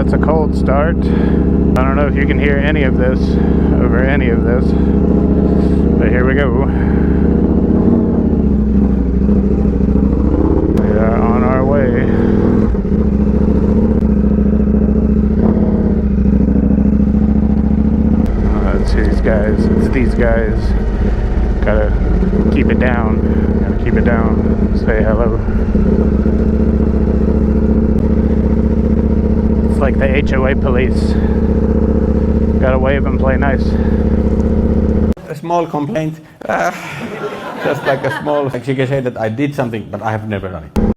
that's a cold start. I don't know if you can hear any of this over any of this, but here we go. We are on our way. It's these guys. It's these guys. Gotta keep it down. Gotta keep it down. Say hello. It's like the HOA police. Gotta wave and play nice. A small complaint. Just like a small. Like she can say that I did something, but I have never done it.